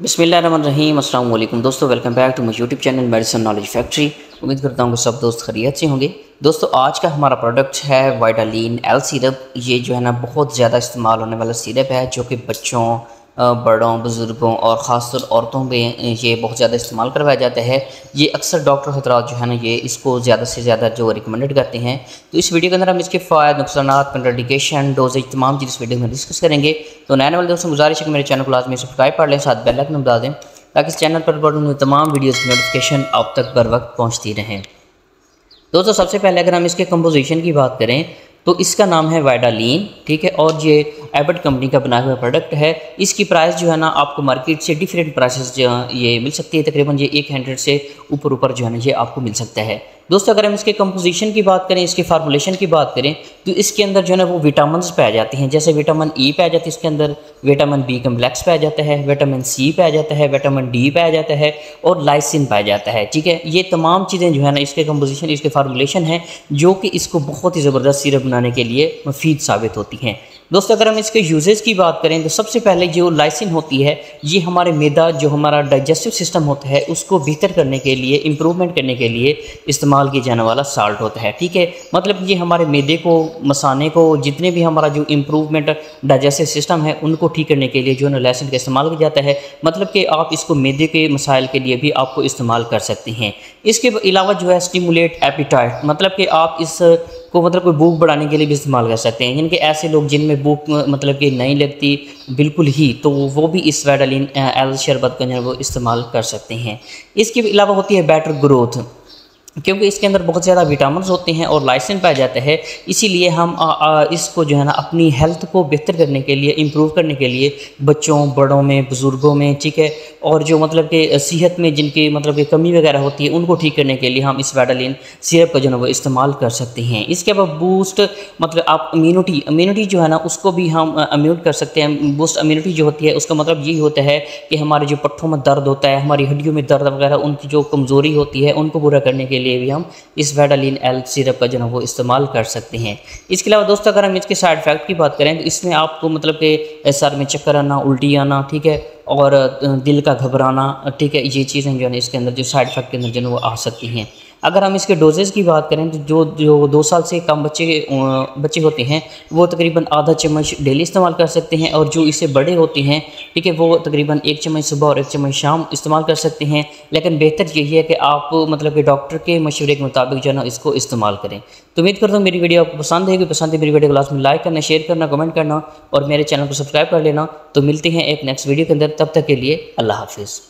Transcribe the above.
बिस्मिल्लाहिर्रहमानिर्रहीम। अस्सलाम वालेकुम दोस्तों, welcome back to my YouTube channel medicine knowledge factory. उम्मीद करता हूँ कि सब दोस्त खैरियत से होंगे। दोस्तों आज का हमारा प्रोडक्ट है वाइटालिन एल सिरप। ये जो है ना बहुत ज़्यादा इस्तेमाल होने वाला सिरप है जो कि बच्चों, बड़ों, बुज़ुर्गों और ख़ासतौर औरतों में ये बहुत ज़्यादा इस्तेमाल करवाया जाता है। ये अक्सर डॉक्टर हज़रात जो है ना ये इसको ज़्यादा से ज़्यादा जो रिकमेंडेड करते हैं। तो इस वीडियो के अंदर हम इसके फ़ायदे, नुकसानात, कंट्राइंडिकेशन, डोजेज तमाम चीज़ इस वीडियो में डिस्कस करेंगे। तो नए वाले दोस्तों गुजारिश है कि मेरे चैनल को लाजमी सब्सक्राइब कर लें, साथ बेल आइकन बता दें ताकि इस चैनल पर तमाम वीडियोज़ की नोटिफिकेशन आप तक बर वक्त पहुँचती रहें। दोस्तों सबसे पहले अगर हम इसके कंपोजिशन की बात करें तो इसका नाम है वाइटालिन, ठीक है, और ये एबट कंपनी का बनाया हुआ प्रोडक्ट है। इसकी प्राइस जो है ना आपको मार्केट से डिफरेंट प्राइसेस जो ये मिल सकती है, तकरीबन ये 100 से ऊपर जो है ना ये आपको मिल सकता है। दोस्तों अगर हम इसके कंपोजिशन की बात करें, इसके फार्मूलेशन की बात करें तो इसके अंदर जो है ना वो विटामिन पाए जाते हैं। जैसे विटामिन ई पाया जाता है इसके अंदर, विटामिन बी कम्प्लेक्स पाया जाता है, विटामिन सी पाया जाता है, विटामिन डी पाया जाता है और लाइसिन पाया जाता है, ठीक है। ये तमाम चीज़ें जो है ना इसके कंपोजिशन, इसके फार्मूलेशन है जो कि इसको बहुत ही ज़बरदस्त सिरप बनाने के लिए मुफीद साबित होती हैं। दोस्तों अगर हम इसके यूजेस की बात करें तो सबसे पहले जो लाइसिन होती है ये हमारे मैदा, जो हमारा डाइजेस्टिव सिस्टम होता है उसको बेहतर करने के लिए, इम्प्रूवमेंट करने के लिए इस्तेमाल किया जाने वाला साल्ट होता है, ठीक है। मतलब ये हमारे मैदे को, मसाने को, जितने भी हमारा जो इम्प्रूवमेंट डाइजेस्टिव सिस्टम है उनको ठीक करने के लिए जो है ना लाइसिन का इस्तेमाल किया जाता है। मतलब कि आप इसको मैदे के मसाइल के लिए भी आपको इस्तेमाल कर सकते हैं। इसके अलावा जो है स्टिमुलेट एपिटाइट, मतलब कि आप इस को मतलब कोई भूख बढ़ाने के लिए भी इस्तेमाल कर सकते हैं। यानी कि ऐसे लोग जिनमें भूख मतलब कि नहीं लगती बिल्कुल ही, तो वो भी इस वाइटालिन एल शरबत का जो है वो इस्तेमाल कर सकते हैं। इसके अलावा होती है बेटर ग्रोथ, क्योंकि इसके अंदर बहुत ज़्यादा विटामिन होते हैं और लाइसिन पाया जाता है, इसीलिए हम इसको जो है ना अपनी हेल्थ को बेहतर करने के लिए, इम्प्रूव करने के लिए बच्चों, बड़ों में, बुज़ुर्गों में, ठीक है, और जो मतलब कि सेहत में जिनकी मतलब कि कमी वगैरह होती है उनको ठीक करने के लिए हम इस वाइटालिन सिरप का जो है वो इस्तेमाल कर सकते हैं। इसके बाद बूस्ट, मतलब आप इम्यूनिटी जो है ना उसको भी हम इम्यूट कर सकते हैं। बूस्ट इम्यूनिटी जो होती है उसका मतलब यही होता है कि हमारे जो पट्ठों में दर्द होता है, हमारी हड्डियों में दर्द वगैरह, उनकी जो कमज़ोरी होती है उनको पूरा करने के लिए भी हम इस वाइटालिन एल सिरप का जो है वो इस्तेमाल कर सकते हैं। इसके अलावा दोस्तों अगर हम इसके साइड इफेक्ट की बात करें तो इसमें आपको मतलब कि सर में चक्कर आना, उल्टी आना, ठीक है, और दिल का घबराना, ठीक है, ये चीज़ें जो है इसके अंदर जो साइड इफेक्ट के अंदर जो है वो आ सकती हैं। अगर हम इसके डोजेज़ की बात करें तो जो 2 साल से कम बच्चे होते हैं वो तकरीबन आधा चम्मच डेली इस्तेमाल कर सकते हैं, और जो इससे बड़े होते हैं, ठीक है, वो तकरीबन 1 चम्मच सुबह और 1 चम्मच शाम इस्तेमाल कर सकते हैं। लेकिन बेहतर यही है कि आप मतलब कि डॉक्टर के मशवरे के मुताबिक जो है ना इसको इस्तेमाल करें। तो उम्मीद करता हूँ मेरी वीडियो आपको पसंद है। पसंद है मेरी वीडियो को लाजमी लाइक करना, शेयर करना, कमेंट करना और मेरे चैनल को सब्सक्राइब कर लेना। तो मिलते हैं एक नेक्स्ट वीडियो के अंदर, तब तक के लिए अल्लाह हाफिज़।